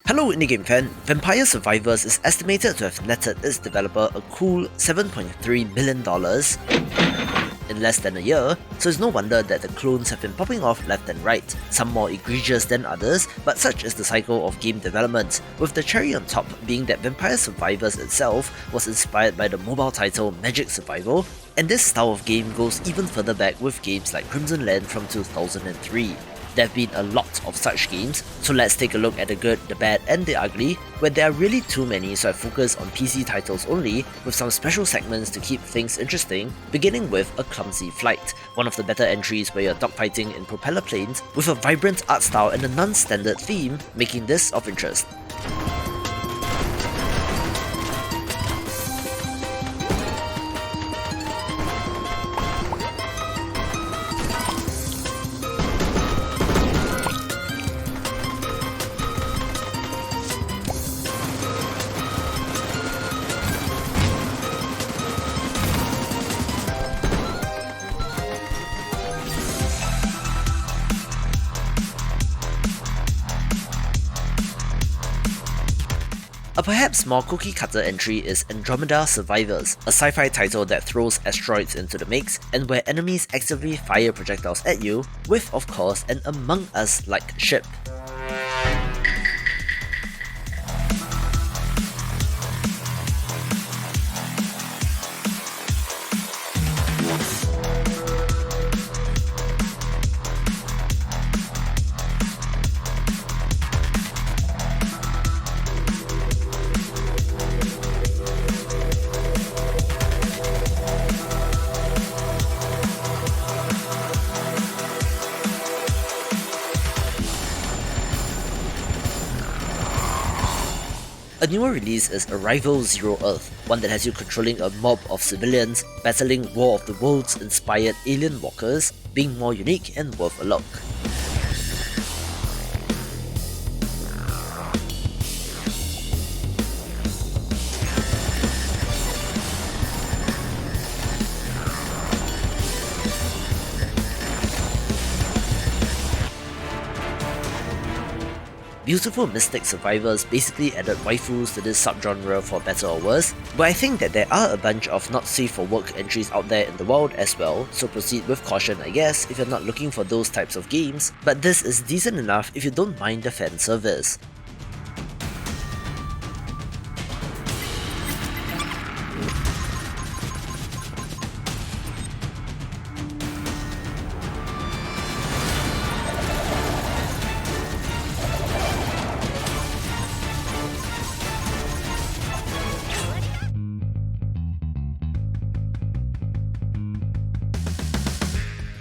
Hello indie game fan, Vampire Survivors is estimated to have netted its developer a cool $7.3 million in less than a year, so it's no wonder that the clones have been popping off left and right, some more egregious than others, but such is the cycle of game development, with the cherry on top being that Vampire Survivors itself was inspired by the mobile title Magic Survival, and this style of game goes even further back with games like Crimson Land from 2003. There have been a lot of such games, so let's take a look at the good, the bad and the ugly, where there are really too many, so I focus on PC titles only, with some special segments to keep things interesting, beginning with a Clumsy Flight, one of the better entries where you're dogfighting in propeller planes, with a vibrant art style and a non-standard theme, making this of interest. A perhaps more cookie-cutter entry is Andromeda Survivors, a sci-fi title that throws asteroids into the mix and where enemies actively fire projectiles at you, with of course an Among Us-like ship. A newer release is Arrival Zero Earth, one that has you controlling a mob of civilians, battling War of the Worlds inspired alien walkers, being more unique and worth a look. Beautiful Mystic Survivors basically added waifus to this subgenre for better or worse, but I think that there are a bunch of not safe for work entries out there in the wild as well, so proceed with caution I guess if you're not looking for those types of games, but this is decent enough if you don't mind the fan service.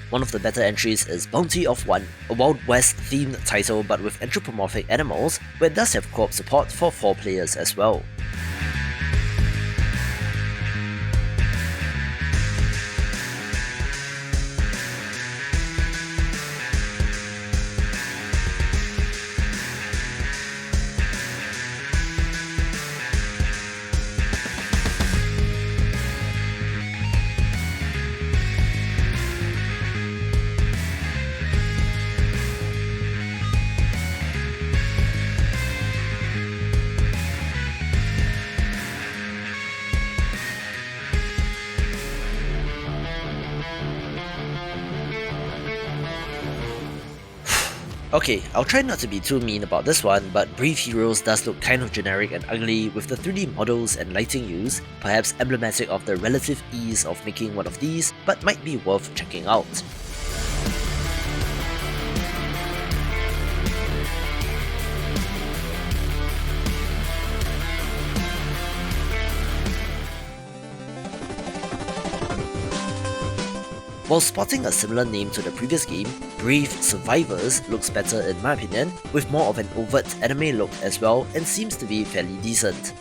One of the better entries is Bounty of One, a Wild West themed title but with anthropomorphic animals, where it does have co-op support for 4 players as well. Okay, I'll try not to be too mean about this one, but Brave Heroes does look kind of generic and ugly with the 3D models and lighting used, perhaps emblematic of the relative ease of making one of these, but might be worth checking out. While sporting a similar name to the previous game, Brave Survivors looks better in my opinion, with more of an overt anime look as well and seems to be fairly decent.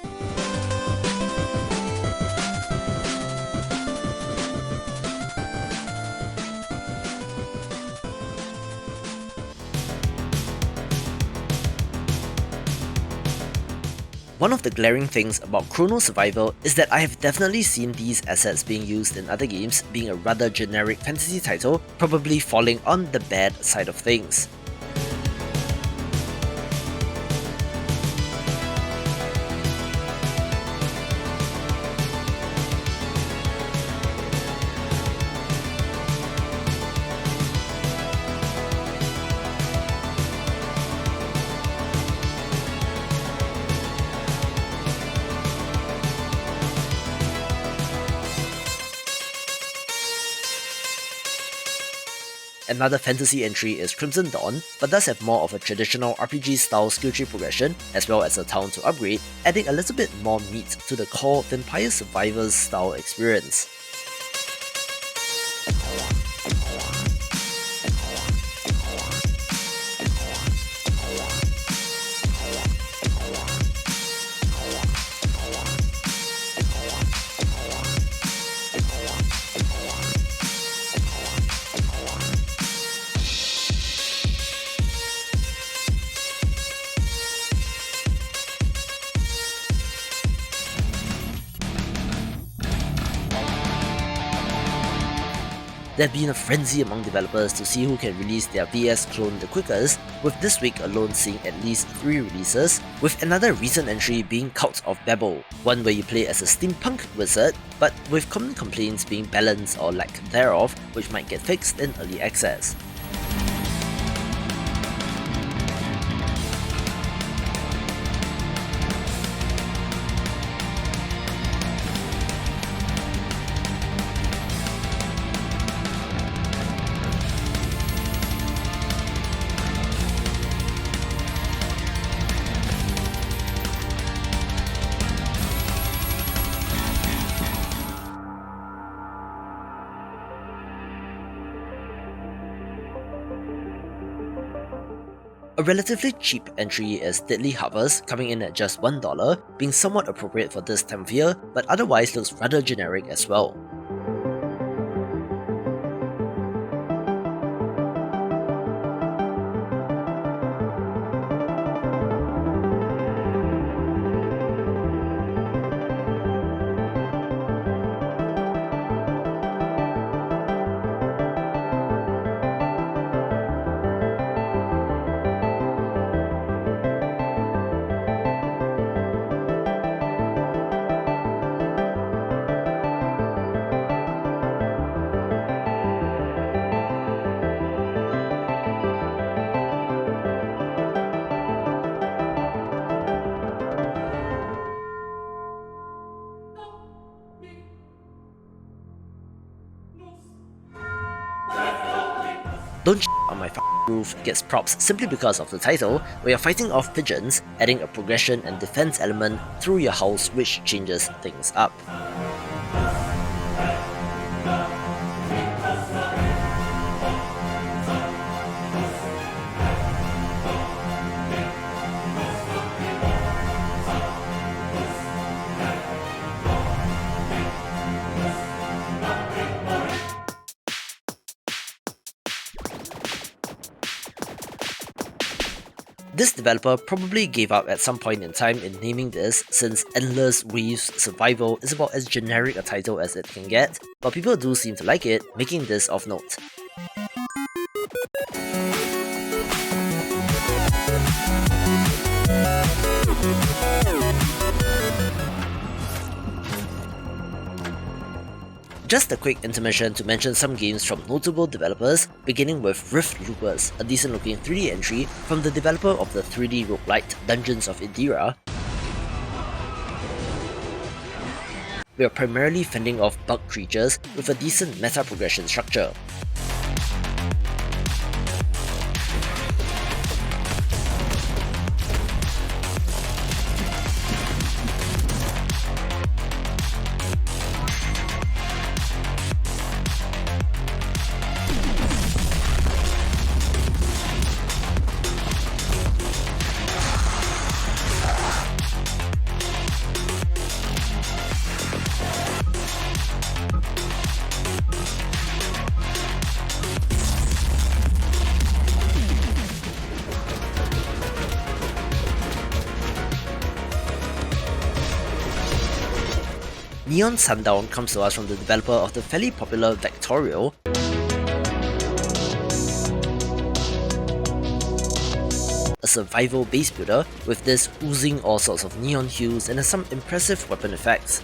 One of the glaring things about Chrono Survival is that I have definitely seen these assets being used in other games, being a rather generic fantasy title, probably falling on the bad side of things. Another fantasy entry is Crimson Dawn, but does have more of a traditional RPG style skill tree progression, as well as a town to upgrade, adding a little bit more meat to the core Vampire Survivors style experience. There have been a frenzy among developers to see who can release their VS clone the quickest, with this week alone seeing at least 3 releases, with another recent entry being Cult of Babel, one where you play as a steampunk wizard, but with common complaints being balance or lack thereof, which might get fixed in early access. A relatively cheap entry is Deadly Harvest, coming in at just $1, being somewhat appropriate for this time of year, but otherwise looks rather generic as well. Don't on my roof gets props simply because of the title, where you're fighting off pigeons, adding a progression and defense element through your house, which changes things up. This developer probably gave up at some point in time in naming this, since Endless Waves Survival is about as generic a title as it can get, but people do seem to like it, making this of note. Just a quick intermission to mention some games from notable developers, beginning with Rift Loopers, a decent looking 3D entry from the developer of the 3D roguelite Dungeons of Indira. We are primarily fending off bug creatures with a decent meta progression structure. Neon Sundown comes to us from the developer of the fairly popular Vectorial, a survival base builder with this oozing all sorts of neon hues and has some impressive weapon effects.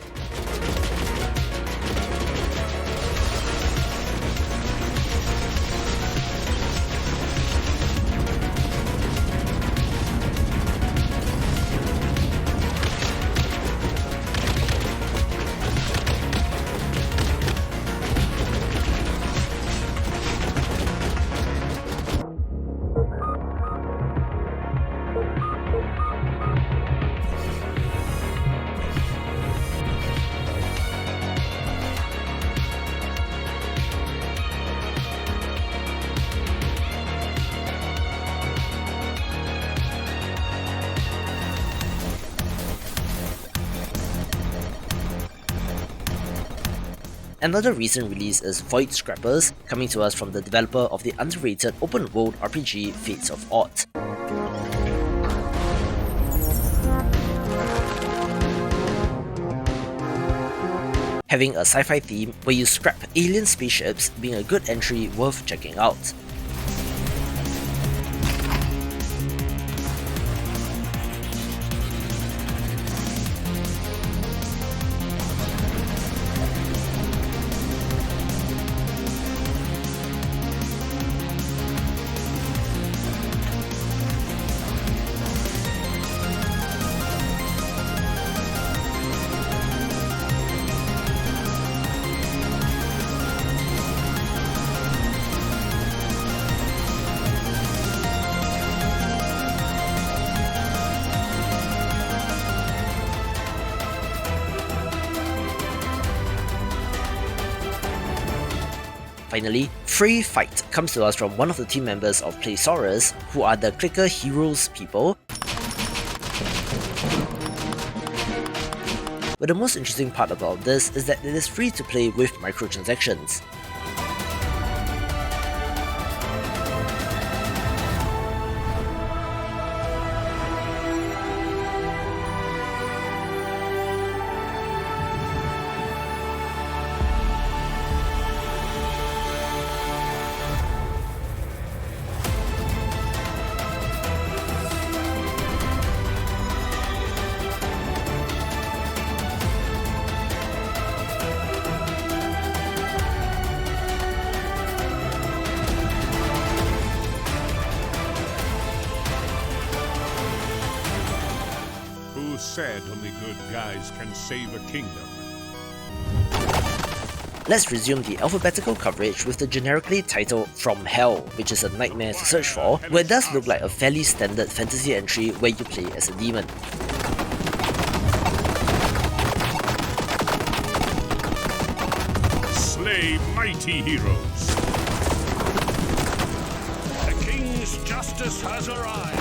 Another recent release is Void Scrappers, coming to us from the developer of the underrated open-world RPG Fates of Odd. Having a sci-fi theme where you scrap alien spaceships being a good entry worth checking out. Finally, Fray Fight comes to us from one of the team members of Playsaurus, who are the Clicker Heroes people. But the most interesting part about this is that it is free to play with microtransactions. Said only good guys can save a kingdom. Let's resume the alphabetical coverage with the generically titled From Hell, which is a nightmare to search for, where it does look like a fairly standard fantasy entry where you play as a demon. Slay mighty heroes. The king's justice has arrived.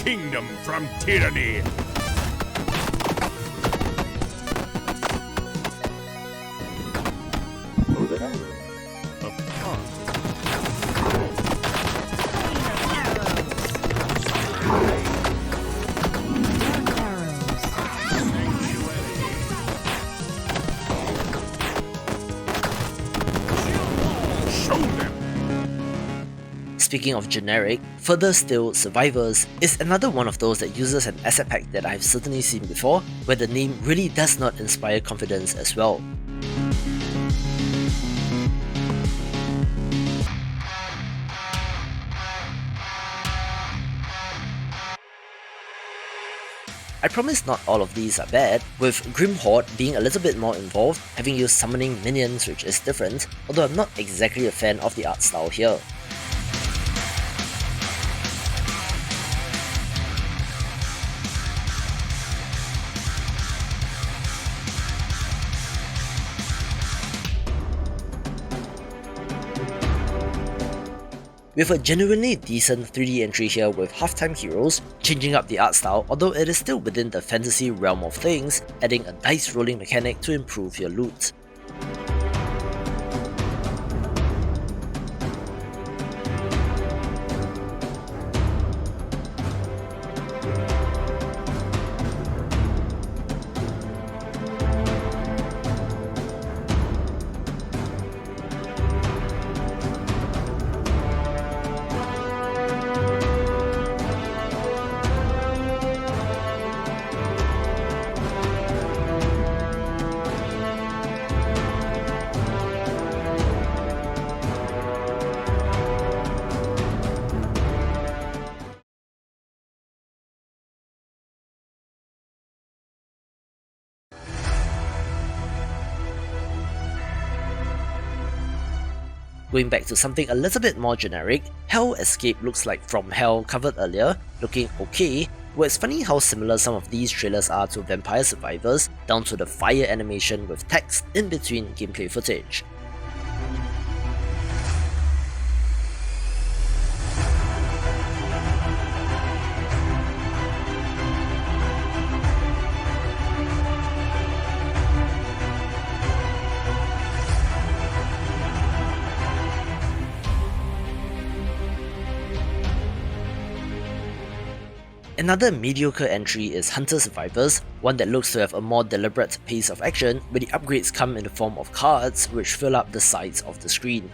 Kingdom from tyranny. Speaking of generic, further still, Survivors is another one of those that uses an asset pack that I've certainly seen before, where the name really does not inspire confidence as well. I promise not all of these are bad, with Grim Horde being a little bit more involved, having you summoning minions, which is different, although I'm not exactly a fan of the art style here. With a genuinely decent 3D entry here with halftime heroes, changing up the art style, although it is still within the fantasy realm of things, adding a dice rolling mechanic to improve your loot. Going back to something a little bit more generic, HellEscape looks like From Hell covered earlier, looking okay, where it's funny how similar some of these trailers are to Vampire Survivors, down to the fire animation with text in between gameplay footage. Another mediocre entry is Hunter Survivors, one that looks to have a more deliberate pace of action, where the upgrades come in the form of cards which fill up the sides of the screen.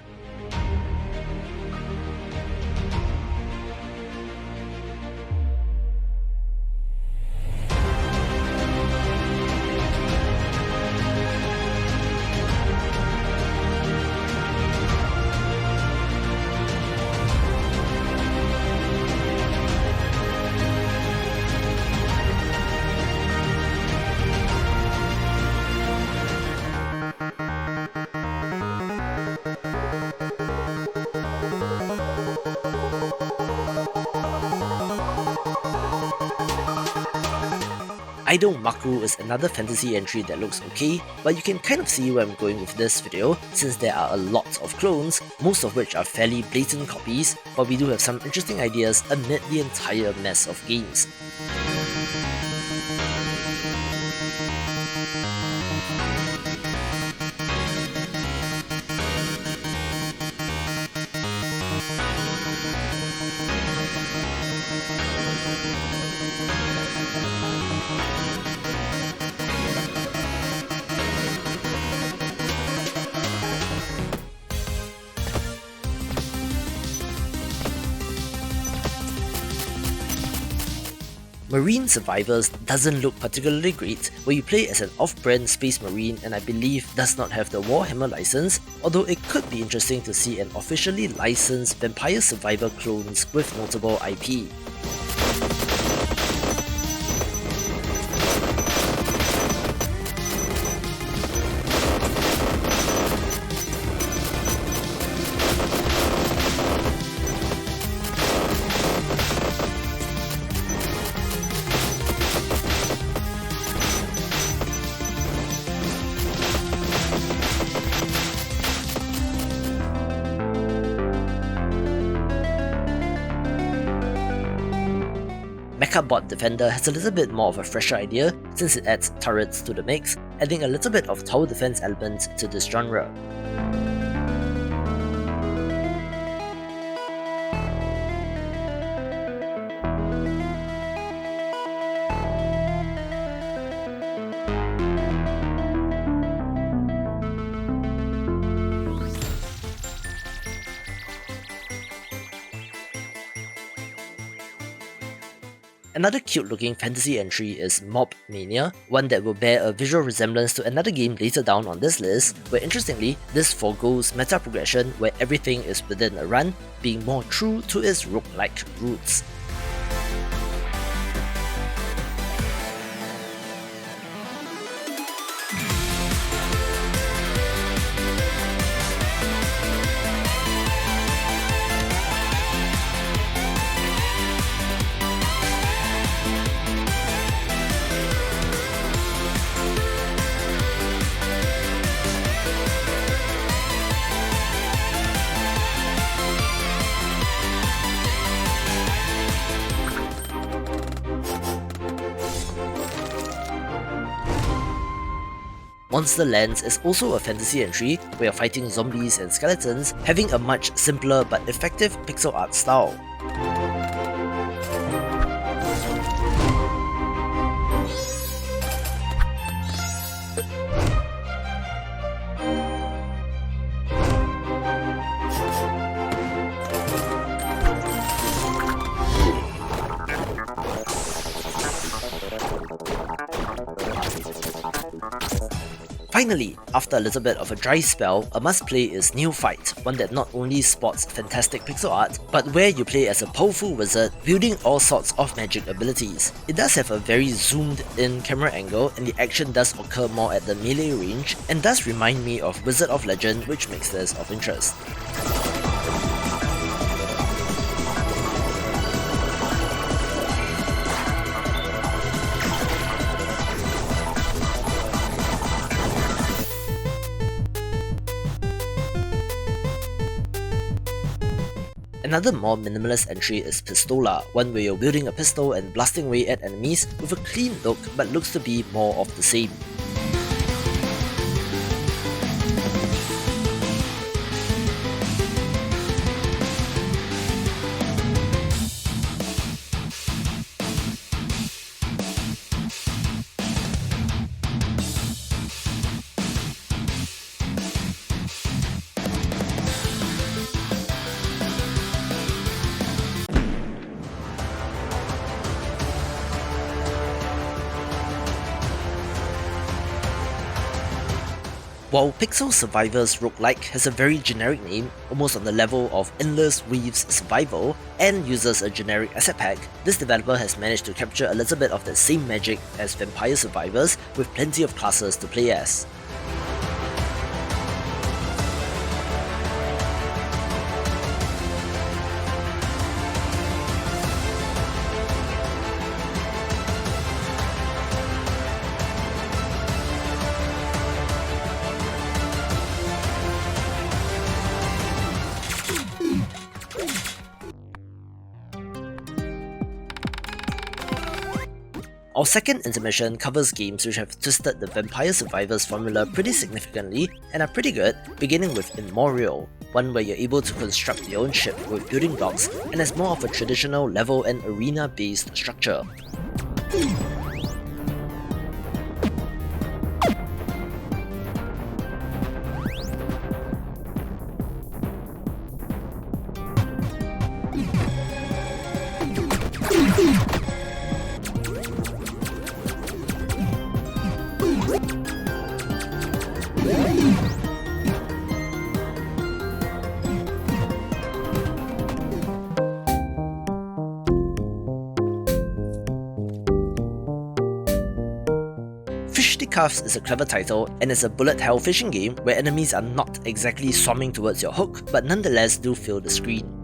Idol Maku is another fantasy entry that looks okay, but you can kind of see where I'm going with this video, since there are a lot of clones, most of which are fairly blatant copies, but we do have some interesting ideas amid the entire mess of games. Marine Survivors doesn't look particularly great, where you play as an off-brand space marine and I believe does not have the Warhammer license, although it could be interesting to see an officially licensed Vampire Survivor clones with notable IP. Mechabot Defender has a little bit more of a fresher idea since it adds turrets to the mix, adding a little bit of tower defense elements to this genre. Another cute looking fantasy entry is Mobmania, one that will bear a visual resemblance to another game later down on this list, where interestingly, this forgoes meta progression where everything is within a run, being more true to its roguelike roots. Monsterlands is also a fantasy entry where you're fighting zombies and skeletons, having a much simpler but effective pixel art style. Finally, after a little bit of a dry spell, a must-play is Neophyte, one that not only sports fantastic pixel art, but where you play as a powerful wizard, wielding all sorts of magic abilities. It does have a very zoomed-in camera angle, and the action does occur more at the melee range, and does remind me of Wizard of Legend, which makes this of interest. Another more minimalist entry is PISTOLA, one where you're wielding a pistol and blasting away at enemies with a clean look but looks to be more of the same. While Pixel Survivors Roguelike has a very generic name, almost on the level of Endless Weave's Survival, and uses a generic asset pack, this developer has managed to capture a little bit of the same magic as Vampire Survivors with plenty of classes to play as. Our second intermission covers games which have twisted the Vampire Survivors formula pretty significantly and are pretty good, beginning with Emorrior, one where you're able to construct your own ship with building blocks and has more of a traditional level and arena based structure. Fishticuffs is a clever title and is a bullet hell fishing game where enemies are not exactly swarming towards your hook, but nonetheless do fill the screen.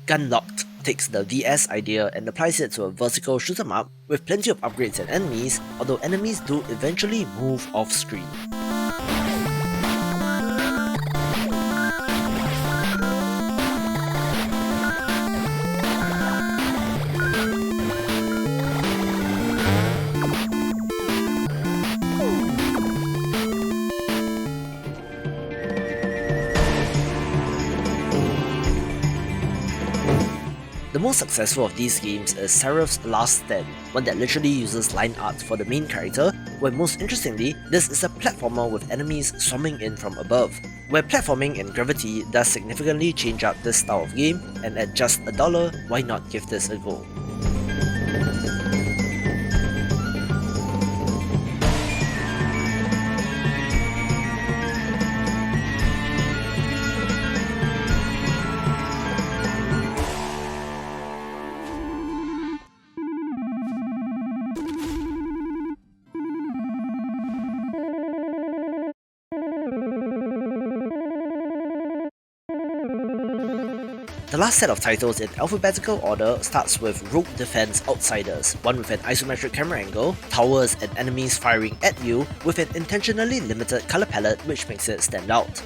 Gunlocked takes the VS idea and applies it to a vertical shoot 'em up with plenty of upgrades and enemies, although enemies do eventually move off screen. The most successful of these games is Seraph's Last Stand, one that literally uses line art for the main character, where most interestingly, this is a platformer with enemies swarming in from above. Where platforming and gravity does significantly change up this style of game, and at just $1, why not give this a go? The last set of titles in alphabetical order starts with Rogue Defense Outsiders, one with an isometric camera angle, towers and enemies firing at you with an intentionally limited colour palette which makes it stand out.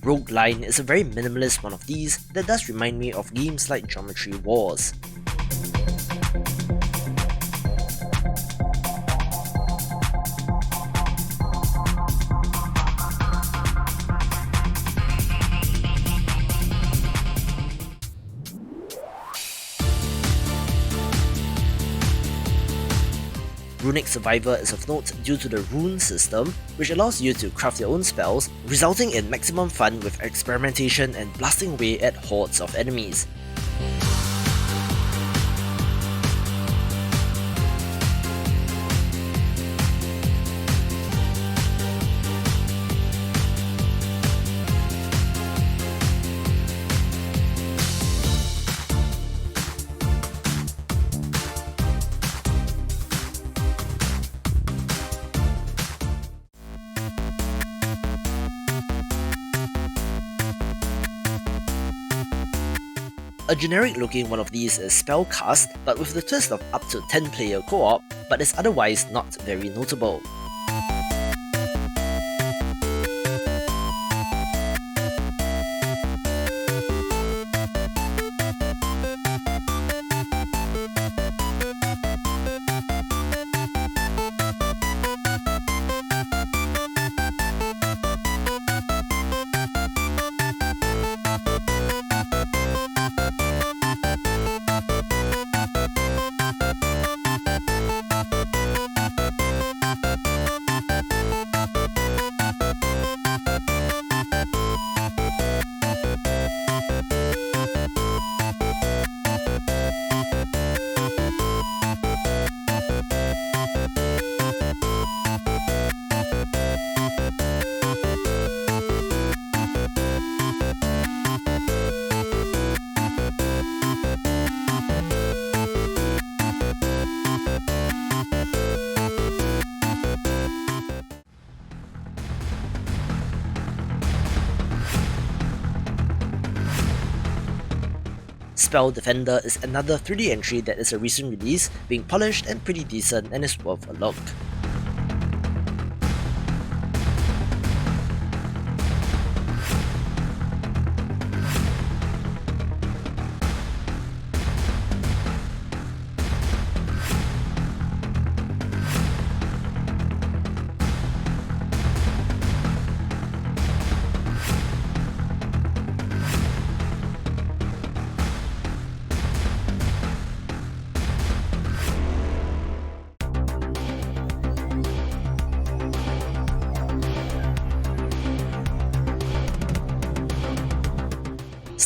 Rogueline is a very minimalist one of these that does remind me of games like Geometry Wars. Runic Survivor is of note due to the rune system, which allows you to craft your own spells, resulting in maximum fun with experimentation and blasting away at hordes of enemies. A generic looking one of these is Spellcast, but with the twist of up to 10 player co-op, but is otherwise not very notable. Spellbook Defender is another 3D entry that is a recent release, being polished and pretty decent and is worth a look.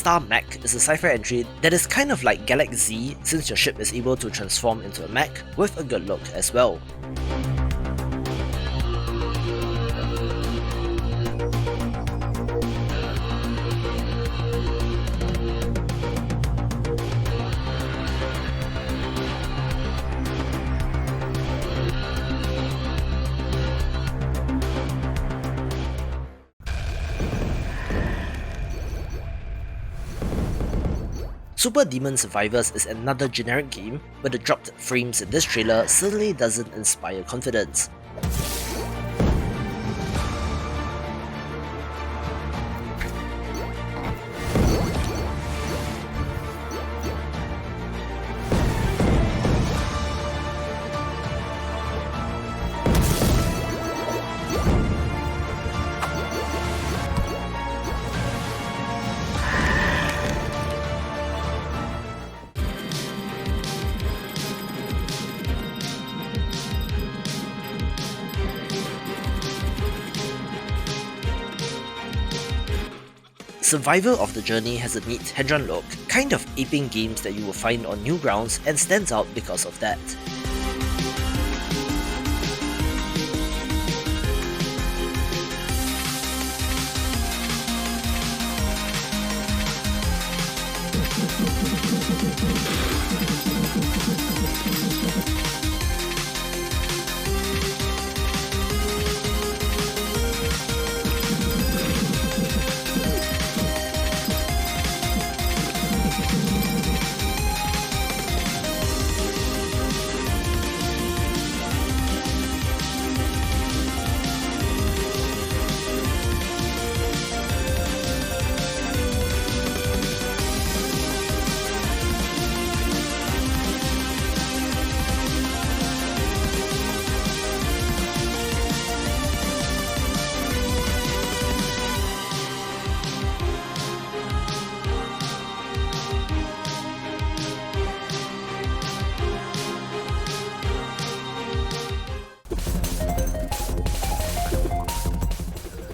StarMech is a sci-fi entry that is kind of like Galaxy since your ship is able to transform into a mech with a good look as well. Super Demon Survivors is another generic game, but the dropped frames in this trailer certainly doesn't inspire confidence. Survivor of the Journey has a neat hand-drawn look, kind of aping games that you will find on Newgrounds, and stands out because of that.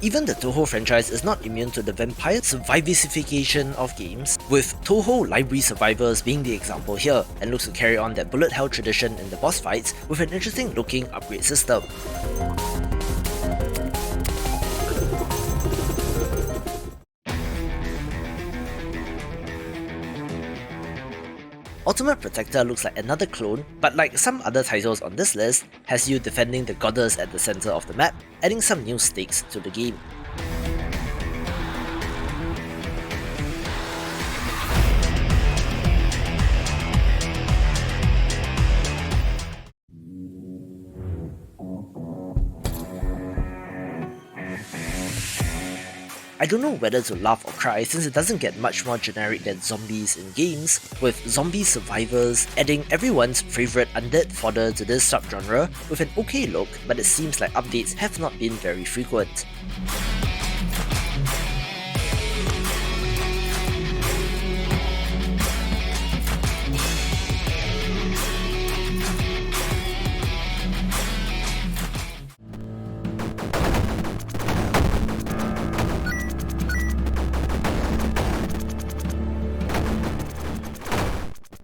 Even the Touhou franchise is not immune to the vampire survivisification of games, with Touhou Library Survivors being the example here, and looks to carry on that bullet hell tradition in the boss fights with an interesting looking upgrade system. Ultimate Protector looks like another clone, but like some other titles on this list, has you defending the goddess at the center of the map, adding some new stakes to the game. I don't know whether to laugh or cry since it doesn't get much more generic than zombies in games, with Zombie Survivors adding everyone's favourite undead fodder to this subgenre with an okay look, but it seems like updates have not been very frequent.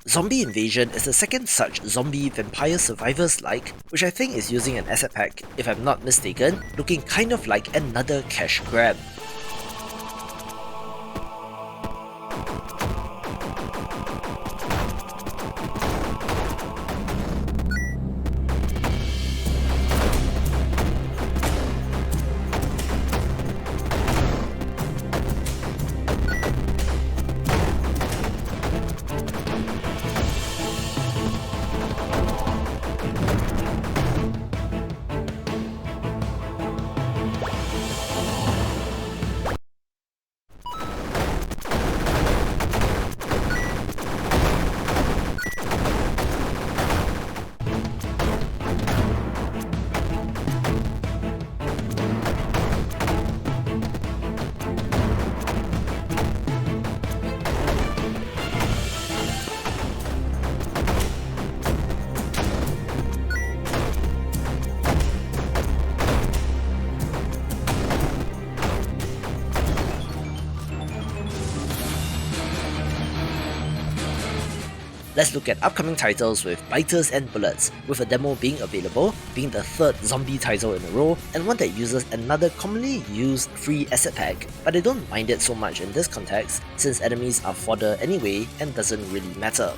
Zombie Invasion is the second such zombie vampire survivors-like, which I think is using an asset pack, if I'm not mistaken, looking kind of like another cash grab. Let's look at upcoming titles with biters and bullets, with a demo being available, being the third zombie title in a row, and one that uses another commonly used free asset pack, but I don't mind it so much in this context, since enemies are fodder anyway and doesn't really matter.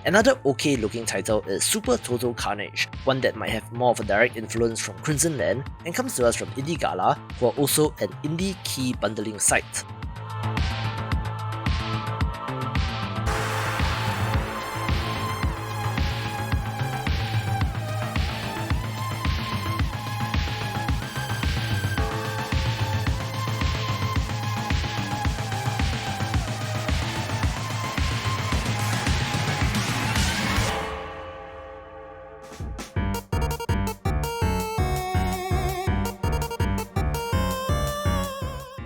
Another okay looking title is SuperTotalCarnage, one that might have more of a direct influence from Crimson Land and comes to us from Indie Gala, who are also an indie key bundling site.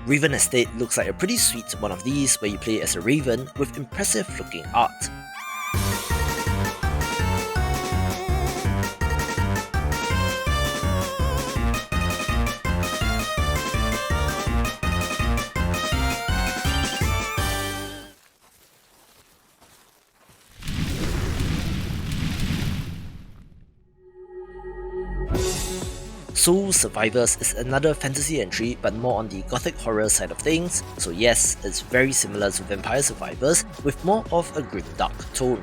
Raven Estate looks like a pretty sweet one of these where you play as a raven with impressive looking art. Soul Survivors is another fantasy entry but more on the gothic horror side of things, so yes, it's very similar to Vampire Survivors with more of a grimdark tone.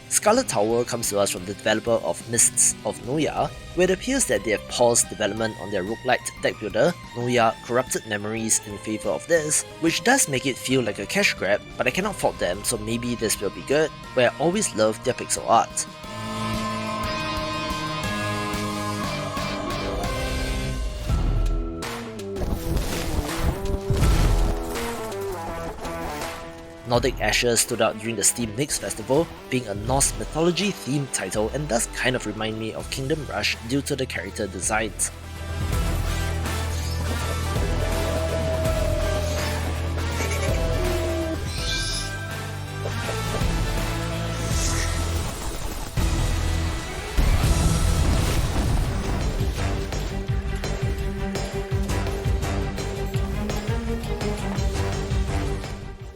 Scarlet Tower comes to us from the developer of Mists of Noya, where it appears that they have paused development on their roguelike deck builder, Noya Corrupted Memories, in favour of this, which does make it feel like a cash grab, but I cannot fault them, so maybe this will be good, where I always loved their pixel art. Nordic Ashes stood out during the Steam Mix Festival, being a Norse mythology themed title and does kind of remind me of Kingdom Rush due to the character designs.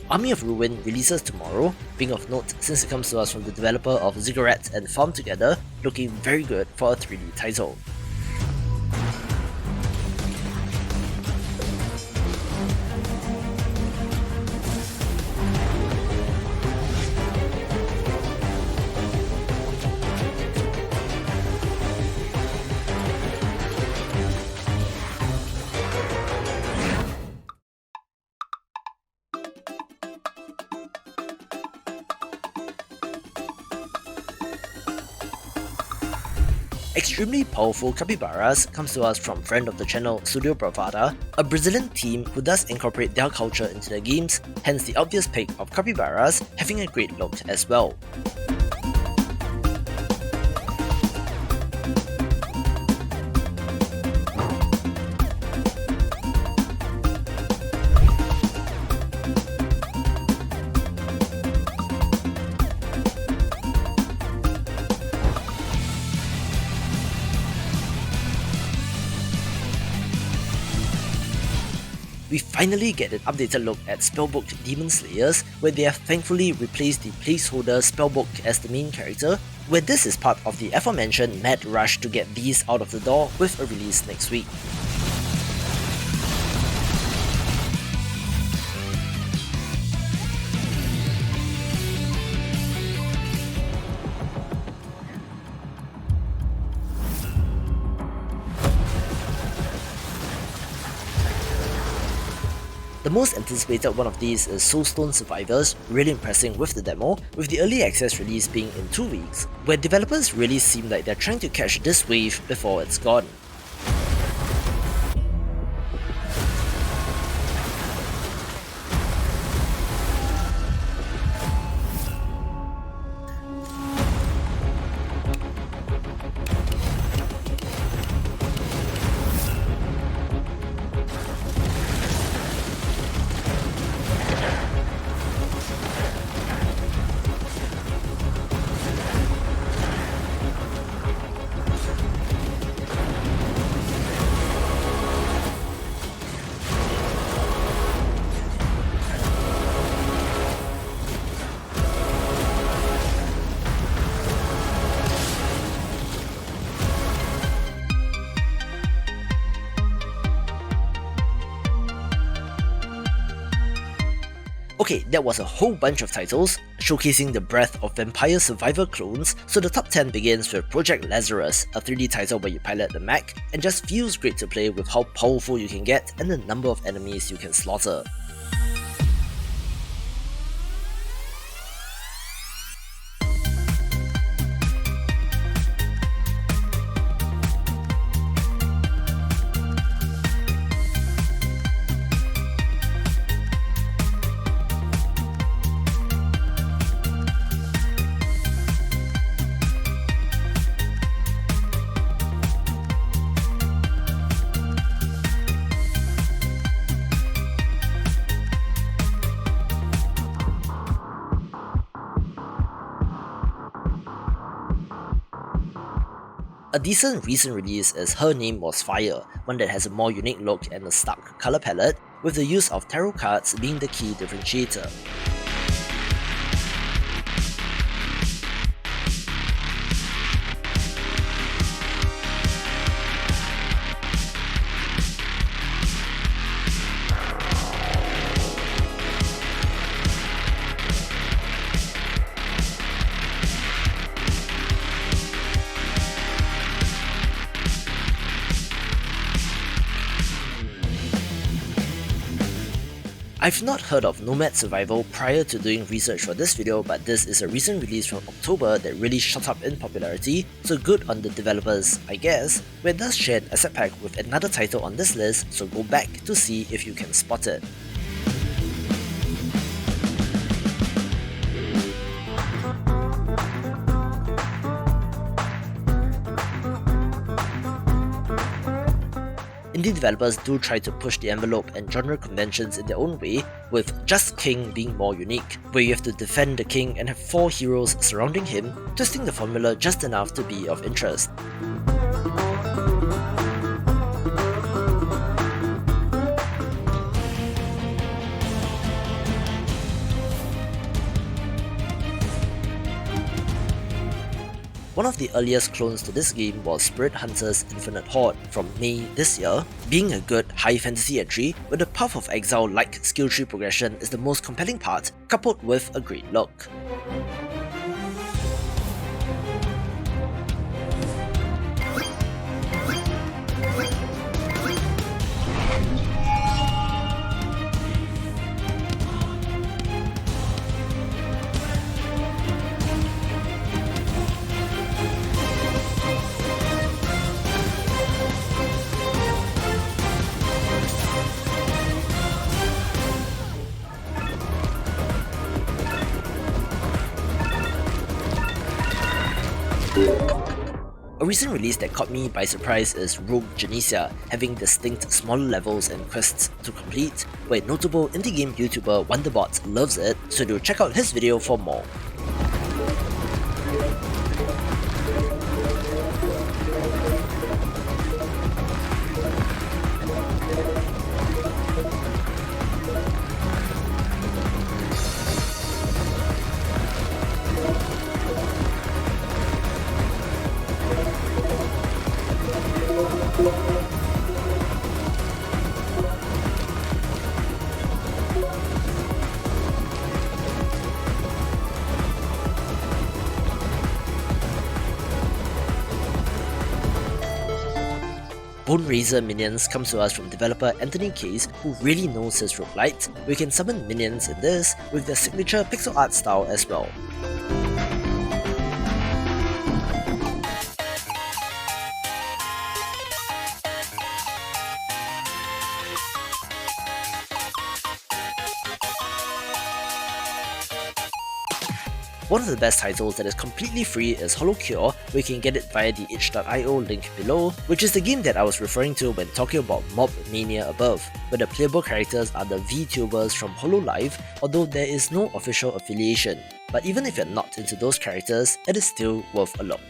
Army of Ruin releases tomorrow, being of note since it comes to us from the developer of Ziggurat and Farm Together, looking very good for a 3D title. Extremely powerful Capybaras comes to us from friend of the channel Studio Bravada, a Brazilian team who does incorporate their culture into their games, hence the obvious pick of Capybaras having a great look as well. We finally get an updated look at Spellbook Demonslayers, where they have thankfully replaced the placeholder Spellbook as the main character, where this is part of the aforementioned mad rush to get these out of the door with a release next week. The most anticipated one of these is Soulstone Survivors, really impressing with the demo, with the early access release being in 2 weeks, where developers really seem like they're trying to catch this wave before it's gone. Okay, that was a whole bunch of titles, showcasing the breadth of Vampire Survivor clones, so the top 10 begins with Project Lazarus, a 3D title where you pilot the mech, and just feels great to play with how powerful you can get and the number of enemies you can slaughter. A decent recent release is Her Name Was Fire, one that has a more unique look and a stark colour palette, with the use of tarot cards being the key differentiator. I've not heard of Nomad Survival prior to doing research for this video, but this is a recent release from October that really shot up in popularity, so good on the developers, I guess, where it does share an asset pack with another title on this list, so go back to see if you can spot it. Indie developers do try to push the envelope and genre conventions in their own way, with Just King being more unique, where you have to defend the king and have 4 heroes surrounding him, twisting the formula just enough to be of interest. One of the earliest clones to this game was Spirit Hunter's Infinite Horde from May this year, being a good high fantasy entry where the Path of Exile-like skill tree progression is the most compelling part, coupled with a great look. A recent release that caught me by surprise is Rogue Genesia, having distinct smaller levels and quests to complete, where notable indie game YouTuber Wonderbot loves it, so do check out his video for more. Bone Razor minions comes to us from developer Anthony Case, who really knows his roguelite. We can summon minions in this with their signature pixel art style as well. One of the best titles that is completely free is Hollow Cure, where you can get it via the itch.io link below, which is the game that I was referring to when talking about Mobmania above, where the playable characters are the VTubers from HoloLive, although there is no official affiliation. But even if you're not into those characters, it is still worth a look.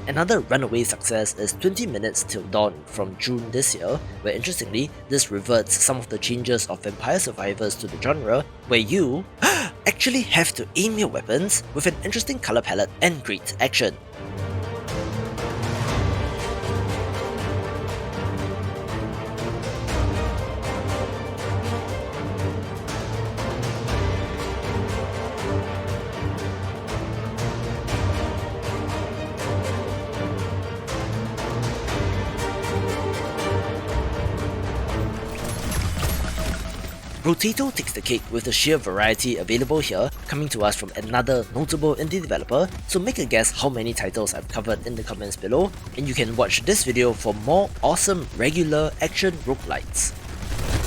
Another runaway success is 20 Minutes Till Dawn from June this year, where interestingly, this reverts some of the changes of Vampire Survivors to the genre, where you actually have to aim your weapons with an interesting colour palette and great action. Rotato takes the cake with the sheer variety available here, coming to us from another notable indie developer, so make a guess how many titles I've covered in the comments below, and you can watch this video for more awesome regular action roguelites.